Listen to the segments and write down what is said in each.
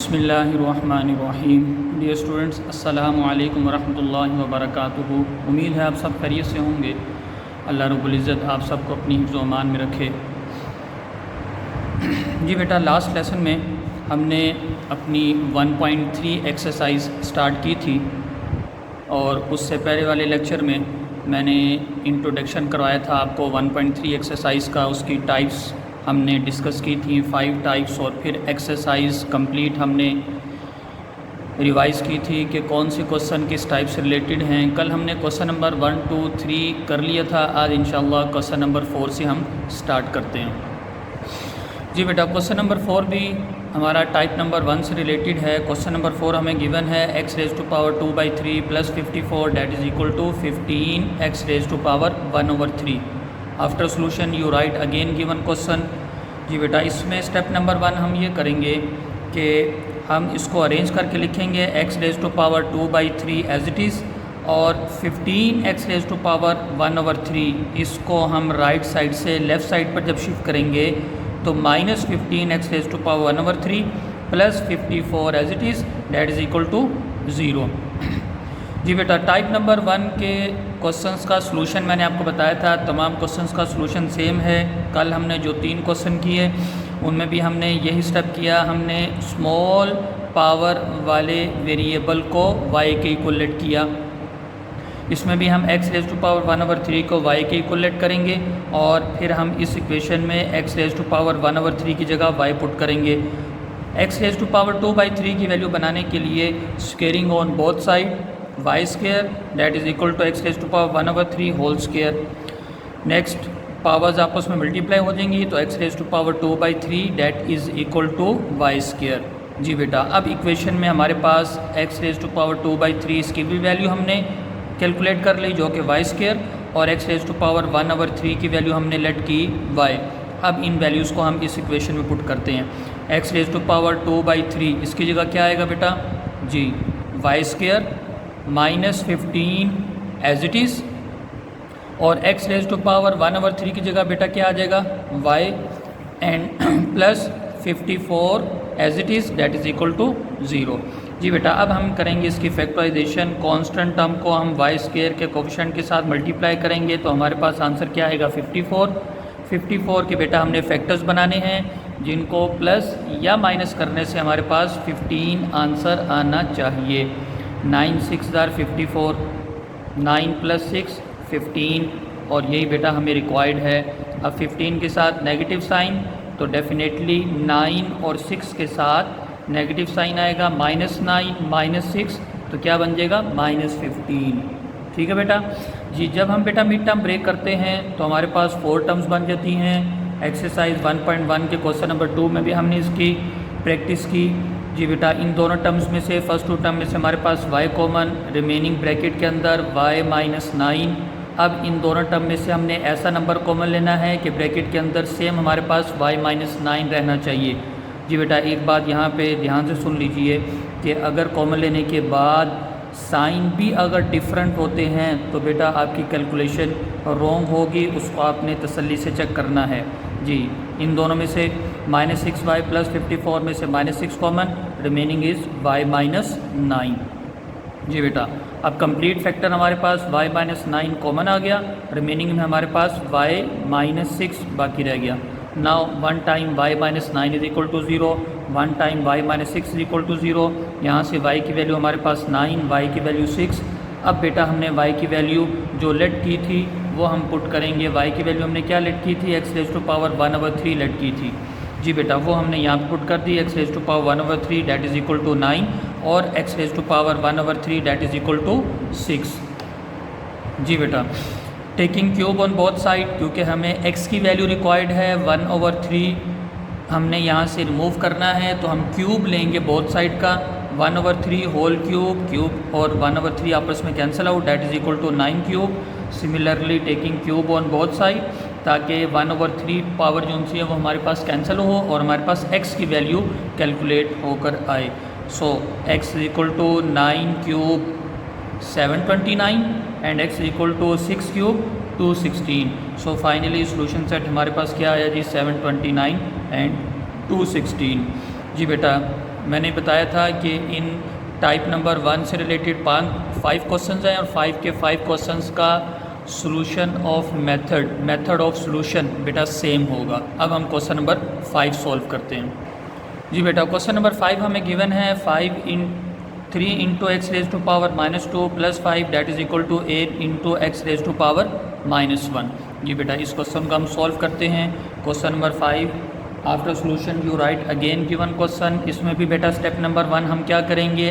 बिस्मिल्लाहिर्रहमानिर्रहीम। Dear students, अस्सलामु अलैकुम वरहमतुल्लाहि वबरकातुहू। उम्मीद है आप सब खैरियत से होंगे। अल्लाह रब्बुल इज़्ज़त आप सबको अपनी हिफ्ज़ व अमान में रखे। जी बेटा, लास्ट लेसन में हमने अपनी 1.3 एक्सरसाइज स्टार्ट की थी और उससे पहले वाले लेक्चर में मैंने इंट्रोडक्शन करवाया था आपको 1.3 एक्सरसाइज का। उसकी टाइप्स हमने डिस्कस की थी, 5 टाइप्स, और फिर एक्सरसाइज कंप्लीट हमने रिवाइज़ की थी कि कौन से क्वेश्चन किस टाइप से रिलेटेड हैं। कल हमने क्वेश्चन नंबर 1, 2, 3 कर लिया था। आज इंशाल्लाह क्वेश्चन नंबर 4 से हम स्टार्ट करते हैं। जी बेटा, क्वेश्चन नंबर 4 भी हमारा टाइप नंबर 1 से रिलेटेड है। क्वेश्चन नंबर 4 हमें गिवन है x⁻² plus 54 that is equal to 15x⁻1/3। After solution you write again given question. जी बेटा, इसमें स्टेप नंबर 1 हम ये करेंगे कि हम इसको अरेंज करके लिखेंगे x⁻² एज इट इज़, और 15x⁻1/3 इसको हम राइट साइड से लेफ़्ट साइड पर जब शिफ्ट करेंगे तो -15x⁻1/3 plus 54 as it is that is equal to 0। जी बेटा, टाइप नंबर 1 के क्वेश्चंस का सलूशन मैंने आपको बताया था। तमाम क्वेश्चंस का सलूशन सेम है। कल हमने जो 3 क्वेश्चन किए उनमें भी हमने यही स्टेप किया। हमने स्मॉल पावर वाले वेरिएबल को y के इक्वलेट किया। इसमें भी हम x⁻1/3 को y के इक्वलेट करेंगे और फिर हम इस इक्वेशन में x⁻1/3 की जगह y पुट करेंगे। x⁻2/3 की वैल्यू बनाने के लिए squaring on both side y square that is equal to x⁻1/3 whole square. Next powers आपस में मल्टीप्लाई हो जाएंगी तो x⁻2/3 that is equal to y square. जी बेटा, अब इक्वेशन में हमारे पास x⁻2/3 इसकी भी वैल्यू हमने कैलकुलेट कर ली जो कि y स्क्वायर, और x⁻1/3 की वैल्यू हमने लेट की y। अब इन वैल्यूज़ को हम इस इक्वेशन में पुट करते हैं। x⁻2/3 इसकी जगह क्या आएगा बेटा? जी, y square -15 as it is, और x⁻1/3 की जगह बेटा क्या आ जाएगा? y and plus 54 as it is that is equal to 0। जी बेटा, अब हम करेंगे इसकी फैक्टराइजेशन। कांस्टेंट टर्म को हम y स्क्वायर के कोफिशिएंट के साथ मल्टीप्लाई करेंगे तो हमारे पास आंसर क्या आएगा? 54 के बेटा हमने फैक्टर्स बनाने हैं जिनको प्लस या माइनस करने से हमारे पास 15 आंसर आना चाहिए। 9 6 54, 9 + 6 15, और यही बेटा हमें रिक्वायर्ड है। अब 15 के साथ नेगेटिव साइन तो डेफिनेटली 9 और 6 के साथ नेगेटिव साइन आएगा। -9 -6 तो क्या बन जाएगा? -15। ठीक है बेटा जी। जब हम बेटा मिड टर्म ब्रेक करते हैं तो हमारे पास 4 टर्म्स बन जाती हैं। एक्सरसाइज 1.1 के क्वेश्चन नंबर 2 में भी हमने इसकी प्रैक्टिस की। जी बेटा, इन दोनों टर्म्स में से फर्स्ट 2 टर्म में से हमारे पास y कॉमन, रिमेनिंग ब्रैकेट के अंदर y -9। अब इन दोनों टर्म में से हमने ऐसा नंबर कॉमन लेना है कि ब्रैकेट के अंदर सेम हमारे पास y -9 रहना चाहिए। जी बेटा, एक बात यहाँ पे ध्यान से सुन लीजिए कि अगर कॉमन लेने के बाद साइन भी अगर डिफरेंट होते हैं तो बेटा आपकी कैलकुलेशन रॉन्ग होगी, उसको आपने तसल्ली से चेक करना है। जी, इन दोनों में से -6y प्लस 54 में से -6 कॉमन, रिमेनिंग इज़ y -9। जी बेटा, अब कंप्लीट फैक्टर हमारे पास y -9 कॉमन आ गया, रिमेनिंग में हमारे पास y -6 बाकी रह गया। Now 1 time y -9 is equal to 0, 1 time y -6 is equal to 0। यहाँ से y की वैल्यू हमारे पास 9, y की वैल्यू 6। अब बेटा हमने y की वैल्यू जो लेट की थी वो हम पुट करेंगे। y की वैल्यू हमने क्या लेट की थी? x⁻1/3 लेट की थी। जी बेटा, वो हमने यहाँ पे पुट कर दी। x⁻1/3 that is equal to 9 और x⁻1/3 that is equal to 6। जी बेटा, taking cube on both side, क्योंकि हमें x की वैल्यू रिक्वायर्ड है 1/3 हमने यहाँ से रिमूव करना है तो हम क्यूब लेंगे बोथ साइड का। 1/3 होल क्यूब और 1/3 आपस में cancel out that is equal to 9 cube. Similarly taking cube on both side ताकि 1/3 पावर जो सी है वो हमारे पास कैंसिल हो और हमारे पास x की वैल्यू कैलकुलेट होकर आए। So x is equal to 9 cube 729 and x is equal to 6 cube 216। So finally solution set हमारे पास क्या आया जी? 729 एंड 216। जी बेटा, मैंने बताया था कि इन टाइप नंबर 1 से रिलेटेड 5 क्वेश्चंस हैं और 5 के 5 क्वेश्चंस का solution of method of solution बेटा सेम होगा। अब हम क्वेश्चन नंबर 5 सॉल्व करते हैं। जी बेटा, क्वेश्चन नंबर 5 हमें गिवन है 3 into x raise to power -2 + 5 that is equal to 8 into x raise to power -1। जी बेटा, इस क्वेश्चन को हम सॉल्व करते हैं। Question number 5, after solution you write again given question. इसमें भी बेटा स्टेप नंबर 1 हम क्या करेंगे,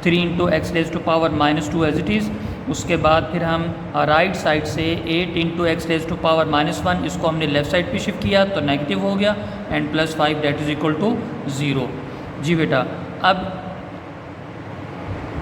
3 into x raise to power -2 as it is. उसके बाद फिर हम राइट साइड से 8 into x raise to power -1 इसको हमने लेफ़्ट साइड पे शिफ्ट किया तो नेगेटिव हो गया, and +5 that is equal to 0। जी बेटा, अब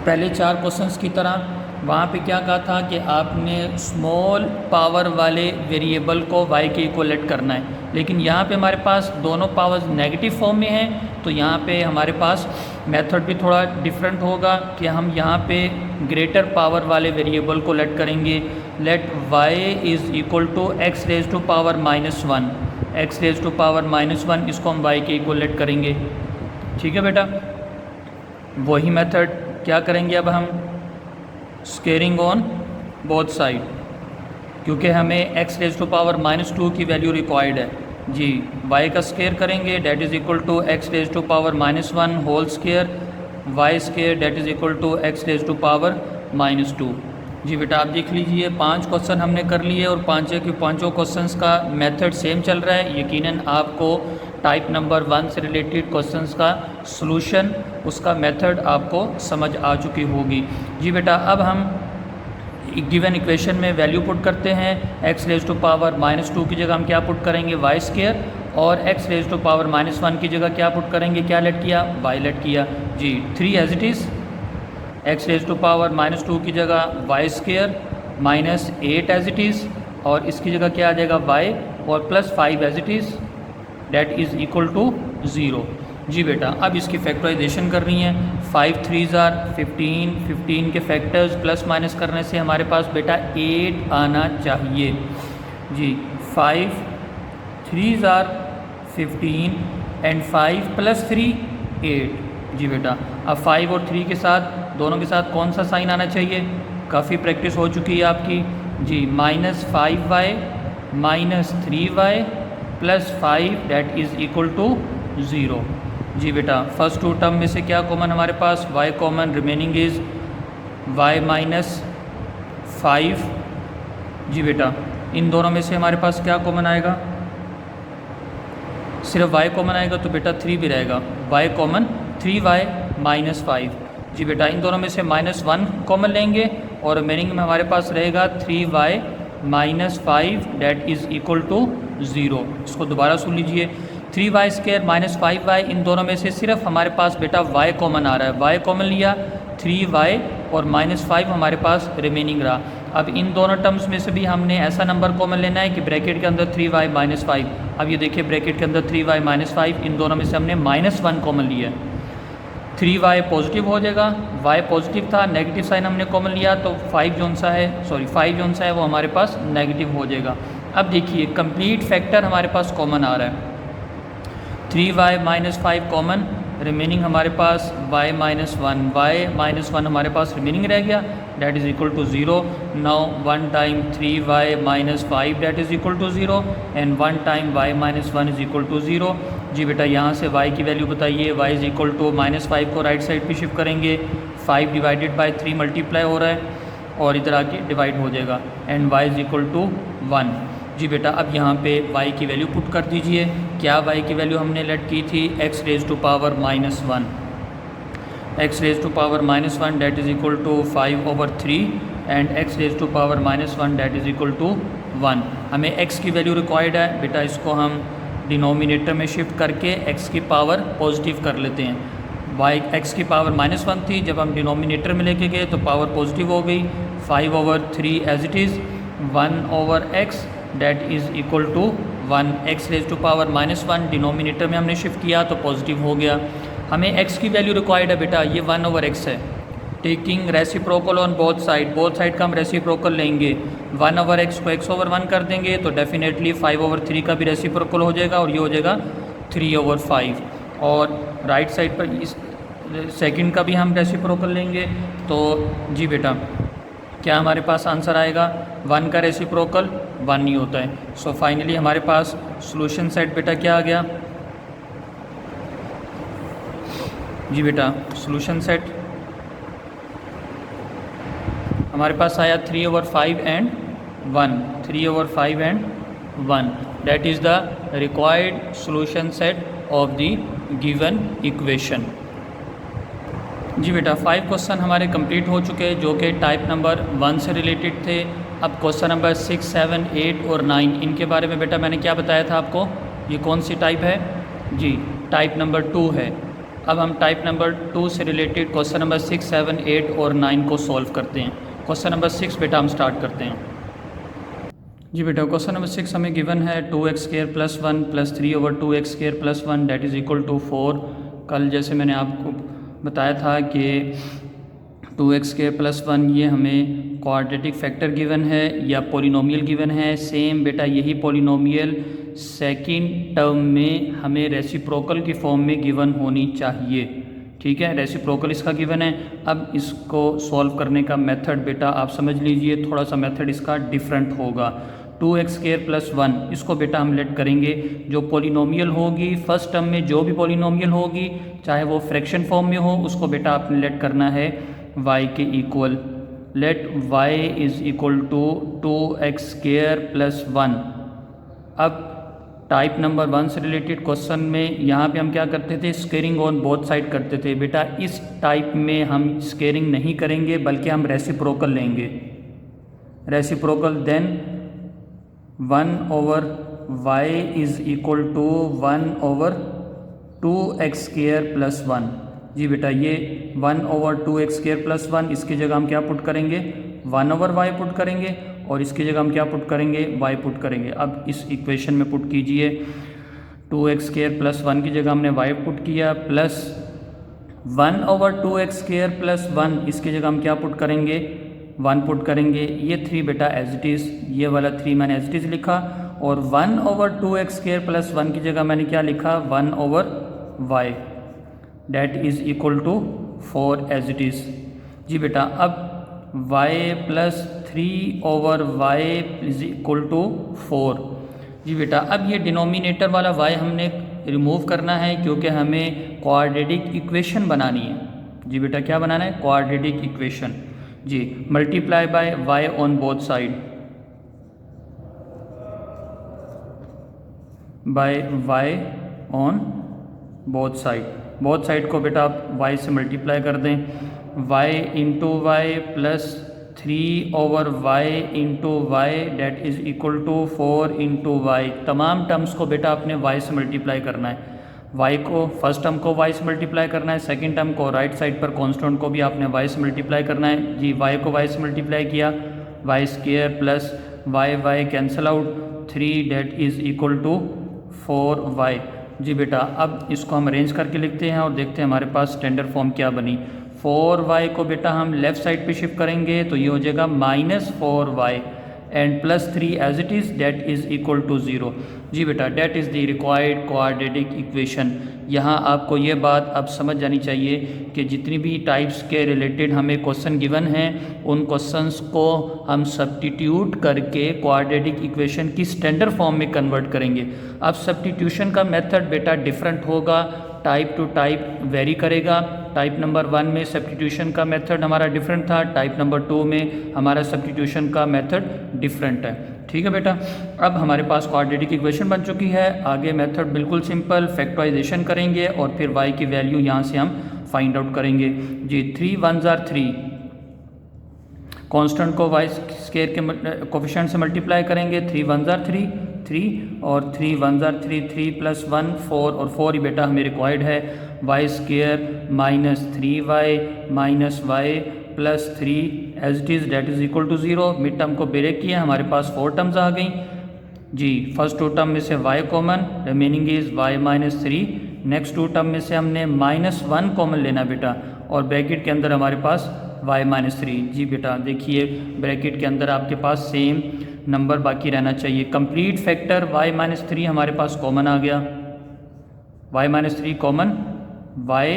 पहले 4 क्वेश्चंस की तरह वहाँ पे क्या कहा था कि आपने स्मॉल पावर वाले वेरिएबल को y के इक्वलेट करना है, लेकिन यहाँ पे हमारे पास दोनों पावर्स नेगेटिव फॉर्म में हैं, तो यहाँ पे हमारे पास मेथड भी थोड़ा डिफरेंट होगा कि हम यहाँ पे ग्रेटर पावर वाले वेरिएबल को लेट करेंगे। Let y is equal to x raise to power -1, x raise to power -1 इसको हम y के इक्वलेट करेंगे। ठीक है बेटा, वही मेथड क्या करेंगे अब हम, स्केयरिंग ऑन बोथ साइड, क्योंकि हमें एक्स रेज टू पावर -2 की वैल्यू रिक्वायर्ड है। जी, y का स्केयर करेंगे that is equal to x raise to power -1 whole square, y square that is equal to x raise to power -2। जी बेटा, आप देख लीजिए 5 क्वेश्चन हमने कर लिए और पाँचों क्वेश्चंस का मेथड सेम चल रहा है। यकीनन आपको टाइप नंबर 1 से रिलेटेड क्वेश्चंस का सॉल्यूशन, उसका मेथड आपको समझ आ चुकी होगी। जी बेटा, अब हम गिवन इक्वेशन में वैल्यू पुट करते हैं। एक्स रेज टू पावर -2 की जगह हम क्या पुट करेंगे, वाई स्केयर, और एक्स रेज टू पावर -1 की जगह क्या पुट करेंगे, क्या लेट किया, वाई लेट किया। जी, 3 as it is, x raise to power -2 की जगह y square -8 as it is, और इसकी जगह क्या आ जाएगा वाई, और +5 as it is that is equal to 0। जी बेटा, अब इसकी फैक्टराइजेशन करनी है। 5 3s are 15, 15 के फैक्टर्स प्लस माइनस करने से हमारे पास बेटा 8 आना चाहिए। जी, 5 3s are 15 एंड 5 + 3 8। जी बेटा, अब 5 और 3 के साथ, दोनों के साथ कौन सा साइन आना चाहिए, काफ़ी प्रैक्टिस हो चुकी है आपकी। जी, -5y -3y +5 that is equal to 0। जी बेटा, फर्स्ट 2 टर्म में से क्या कॉमन हमारे पास, y common, remaining is y -5। जी बेटा, इन दोनों में से हमारे पास क्या कॉमन आएगा, सिर्फ y कॉमन आएगा तो बेटा 3 भी रहेगा, y कॉमन 3y -5। जी बेटा, इन दोनों में से -1 कॉमन लेंगे और रिमेनिंग में हमारे पास रहेगा 3y -5 that is equal to 0। इसको दोबारा सुन लीजिए, 3y स्केयर -5y, इन दोनों में से सिर्फ हमारे पास बेटा y कॉमन आ रहा है, y कॉमन लिया, 3y और -5 हमारे पास रिमेनिंग रहा। अब इन दोनों टर्म्स में से भी हमने ऐसा नंबर कॉमन लेना है कि ब्रैकेट के अंदर 3y -5, अब ये देखिए ब्रैकेट के अंदर 3y -5, इन दोनों में से हमने -1 कॉमन लिया है। 3y पॉजिटिव हो जाएगा, y पॉजिटिव था, नेगेटिव साइन हमने कॉमन लिया तो 5 जो सा है वो हमारे पास नेगेटिव हो जाएगा। अब देखिए कंप्लीट फैक्टर हमारे पास कॉमन आ रहा है, 3y -5 कॉमन, रिमेनिंग हमारे पास y -1 हमारे पास रिमेनिंग रह गया, that is equal to 0। Now 1 time 3y -5 that is equal to 0 and 1 time y -1 is equal to 0। जी बेटा, यहाँ से y की वैल्यू बताइए, y इज़ इक्वल टू -5 को राइट साइड पे शिफ्ट करेंगे, 5 डिवाइडेड बाई 3 मल्टीप्लाई हो रहा है और इधर आके डिवाइड हो जाएगा, and y is equal to 1। जी बेटा, अब यहाँ पे y की वैल्यू पुट कर दीजिए। क्या y की वैल्यू हमने लेट की थी, x raise to power -1, x raise to power -1 that is equal to 5/3 and x raise to power -1 that is equal to 1। हमें x की वैल्यू रिक्वायर्ड है बेटा, इसको हम डिनोमिनेटर में शिफ्ट करके x की पावर पॉजिटिव कर लेते हैं। x की पावर -1 थी, जब हम डिनोमिनेटर में लेके गए तो पावर पॉजिटिव हो गई, 5/3 as it is, 1/x that is equal to 1। x raise to power -1 denominator में हमने शिफ्ट किया तो पॉजिटिव हो गया। हमें x की वैल्यू रिक्वायर्ड है बेटा, ये 1/x है। Taking reciprocal on both side का हम रेसिप्रोकल लेंगे, 1/x को x/1 कर देंगे तो डेफिनेटली 5/3 का भी रेसिप्रोकल हो जाएगा और ये हो जाएगा 3/5। और राइट साइड पर इस सेकंड का भी हम रेसिप्रोकल लेंगे तो जी बेटा क्या हमारे पास आंसर आएगा, 1 का रेसिप्रोकल 1 नहीं होता है। सो फाइनली हमारे पास सॉल्यूशन सेट बेटा क्या आ गया जी बेटा, सॉल्यूशन सेट हमारे पास आया 3/5 and 1, 3/5 and 1, that is the required solution set of the given equation. जी बेटा 5 क्वेश्चन हमारे कंप्लीट हो चुके हैं जो कि टाइप नंबर 1 से रिलेटेड थे। अब क्वेश्चन नंबर 6, 7, 8 और 9 इनके बारे में बेटा मैंने क्या बताया था आपको, ये कौन सी टाइप है जी, टाइप नंबर 2 है। अब हम टाइप नंबर 2 से रिलेटेड क्वेश्चन नंबर 6, 7, 8 और 9 को सॉल्व करते हैं। क्वेश्चन नंबर 6 बेटा हम स्टार्ट करते हैं। जी बेटा क्वेश्चन नंबर 6 हमें गिवन है 2x² + 1 + 3/2x² + 1 that is equal to 4। कल जैसे मैंने आपको बताया था कि 2x² + 1 ये हमें क्वाड्रेटिक फैक्टर गिवन है या पॉलिनोमियल गिवन है। सेम बेटा यही पॉलिनोमियल सेकंड टर्म में हमें रेसिप्रोकल की फॉर्म में गिवन होनी चाहिए, ठीक है, रेसिप्रोकल इसका गिवन है। अब इसको सॉल्व करने का मेथड बेटा आप समझ लीजिए, थोड़ा सा मेथड इसका डिफरेंट होगा। 2x² + 1 इसको बेटा हम लेट करेंगे, जो पॉलिनोमियल होगी फर्स्ट टर्म में जो भी पॉलिनोमियल होगी चाहे वो फ्रैक्शन फॉर्म में हो उसको बेटा आपने लेट करना है y के equal. Let y is equal to 2x² + 1। अब टाइप नंबर 1 से रिलेटेड क्वेश्चन में यहाँ पे हम क्या करते थे, स्केयरिंग ऑन बोथ साइड करते थे। बेटा इस टाइप में हम स्केयरिंग नहीं करेंगे बल्कि हम रेसिप्रोकल लेंगे। Reciprocal then 1/y is equal to 1/2x² + 1। जी बेटा ये 1/2x² + 1 इसकी जगह हम क्या पुट करेंगे, 1/y पुट करेंगे और इसकी जगह हम क्या पुट करेंगे, y पुट करेंगे। अब इस इक्वेशन में पुट कीजिए, 2x² + 1 की जगह हमने y पुट किया प्लस 1/2x² + 1 इसकी जगह हम क्या पुट करेंगे, 1 पुट करेंगे। ये 3 बेटा एज इट इज़, ये वाला 3 मैंने एज इट इज़ लिखा और 1/2x² + 1 की जगह मैंने क्या लिखा, 1/y that is equal to 4 as it is. जी बेटा अब y + 3/y is equal to 4। जी बेटा अब ये डिनोमिनेटर वाला y हमने रिमूव करना है क्योंकि हमें क्वाड्रेटिक इक्वेशन बनानी है। जी बेटा क्या बनाना है, क्वाड्रेटिक इक्वेशन। जी multiply by y on both side, by y on both side. Both side को बेटा आप y से मल्टीप्लाई कर दें, y × y plus 3/y × y that is equal to 4 × y। तमाम टर्म्स को बेटा आपने y से मल्टीप्लाई करना है। y को फर्स्ट टर्म को y से मल्टीप्लाई करना है, सेकंड टर्म को राइट साइड पर कांस्टेंट को भी आपने y से मल्टीप्लाई करना है। जी y को y से मल्टीप्लाई किया, y² plus y cancel out, 3 that is equal to 4y। जी बेटा अब इसको हम अरेंज करके लिखते हैं और देखते हैं हमारे पास स्टैंडर्ड फॉर्म क्या बनी। 4y को बेटा हम लेफ़्ट साइड पे शिफ्ट करेंगे तो ये हो जाएगा -4y and +3 as it is that is equal to 0। जी बेटा that is the required quadratic equation. यहाँ आपको ये बात अब समझ जानी चाहिए कि जितनी भी टाइप्स के रिलेटेड हमें क्वेश्चन गिवन हैं उन क्वेश्चंस को हम सब्स्टिट्यूट करके क्वाड्रेटिक इक्वेशन की स्टैंडर्ड फॉर्म में कन्वर्ट करेंगे। अब सब्स्टिट्यूशन का मेथड बेटा डिफरेंट होगा, टाइप टू टाइप वेरी करेगा। टाइप नंबर 1 में सब्स्टिट्यूशन का मेथड हमारा डिफरेंट था, टाइप नंबर 2 में हमारा सब्स्टिट्यूशन का मेथड डिफरेंट है। ठीक है बेटा, अब हमारे पास क्वाड्रेटिक इक्वेशन बन चुकी है। आगे मेथड बिल्कुल सिंपल, फैक्टराइजेशन करेंगे और फिर y की वैल्यू यहाँ से हम फाइंड आउट करेंगे। जी 3 1s are 3, कांस्टेंट को y² के कोफिशिएंट से मल्टीप्लाई करेंगे, 3 1s are 3 और 3 1s are 3 + 1 4 और 4 ही बेटा हमें रिक्वायर्ड है। y² - 3y - y plus 3 as it is that is equal to 0। Mid term को ब्रेक किया, हमारे पास 4 टर्म्स आ गई। जी फर्स्ट 2 टर्म में से y common, remaining is y - 3। Next 2 term में से हमने -1 कॉमन लेना बेटा और ब्रैकेट के अंदर हमारे पास y - 3। जी बेटा देखिए ब्रैकेट के अंदर आपके पास सेम नंबर बाकी रहना चाहिए। कंप्लीट फैक्टर y - 3 हमारे पास कॉमन आ गया। y minus 3 common, y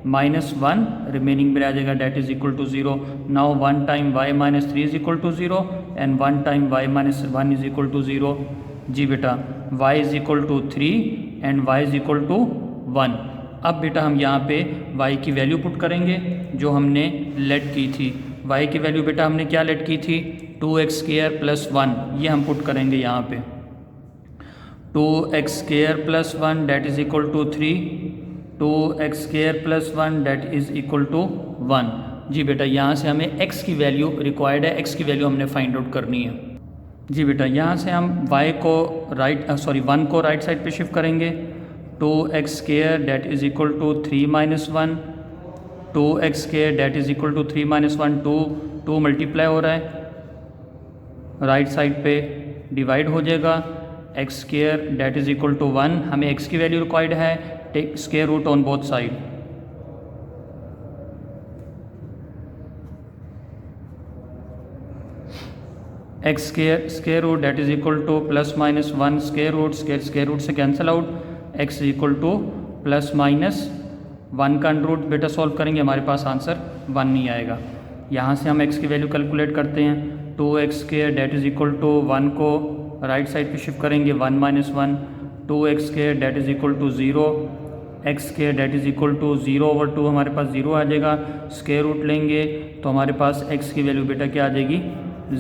minus 1 remaining में आ जाएगा, that is equal to 0। Now 1 time y minus 3 is equal to 0 and 1 time y minus 1 is equal to 0। जी बेटा, y is equal to 3 and y is equal to 1। अब बेटा हम यहाँ पे y की वैल्यू पुट करेंगे जो हमने लेट की थी। y की वैल्यू बेटा हमने क्या लेट की थी, 2x² प्लस 1, ये हम पुट करेंगे यहाँ पे। 2x² plus 1 that is equal to 3, 2x² plus 1 that is equal to 1। जी बेटा, यहाँ से हमें x की वैल्यू रिक्वायर्ड है, x की वैल्यू हमने फाइंड आउट करनी है। जी बेटा, यहाँ से हम y को 1 को राइट साइड पे शिफ्ट करेंगे। 2x² that is equal to 3 minus 1, 2x² that is equal to 3 minus 1, 2 multiply हो रहा है, राइट साइड पे डिवाइड हो जाएगा। x² that is equal to 1, हमें x की वैल्यू रिक्वायर्ड है, take square root on both side. x square root that is equal to plus minus 1 square root से cancel out, x is equal to plus minus 1 का under root बेटा solve करेंगे, हमारे पास answer 1 नहीं आएगा। यहाँ से हम x की वैल्यू कैलकुलेट करते हैं। 2x² that is equal to 1 को राइट साइड पे शिफ्ट करेंगे, 1 minus 1, 2x² that is equal to 0, x² that is equal to 0/2, हमारे पास 0 आ जाएगा। स्क्वायर रूट लेंगे तो हमारे पास x की वैल्यू बेटा क्या आ जाएगी,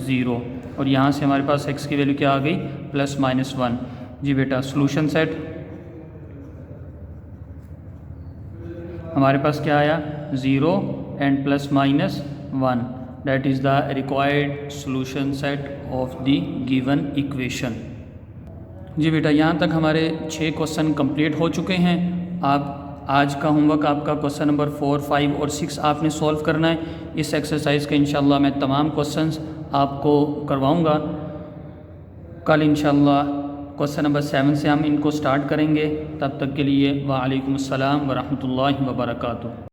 0, और यहाँ से हमारे पास x की वैल्यू क्या आ गई, प्लस माइनस 1। जी बेटा, सोल्यूशन सेट हमारे पास क्या आया, 0 and plus minus 1, that is the required solution set of the given equation। जी बेटा, यहाँ तक हमारे 6 क्वेश्चन कंप्लीट हो चुके हैं। आप आज का होमवर्क आपका क्वेश्चन नंबर 4, 5 और 6 आपने सॉल्व करना है। इस एक्सरसाइज के इंशाल्लाह मैं तमाम क्वेश्चंस आपको करवाऊँगा। कल इंशाल्लाह क्वेश्चन नंबर 7 से हम इनको स्टार्ट करेंगे। तब तक के लिए वालेकुम अस्सलाम व रहमतुल्लाहि व बरकातुहू।